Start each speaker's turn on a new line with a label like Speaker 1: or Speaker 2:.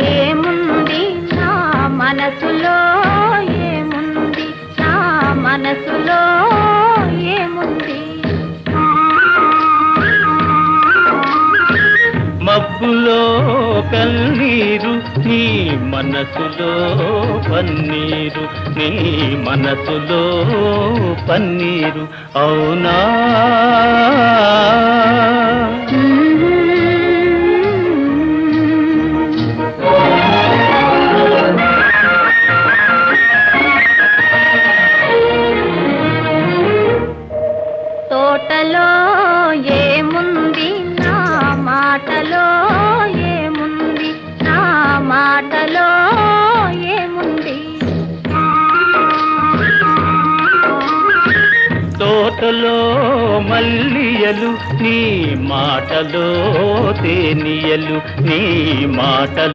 Speaker 1: ఏముంది నా మనసులో ఏముంది నా మనసులో ఏముంది
Speaker 2: మబ్బులో కన్నీరు నీ మనసులో పన్నీరు నీ మనసులో పన్నీరు అవునా
Speaker 1: తోటలో ఏముంది నా మాటలో ఏముంది నా మాటలో ఏముంది
Speaker 2: తోటలో మల్లియలు నీ మాటలో తేనియలు నీ మాటలో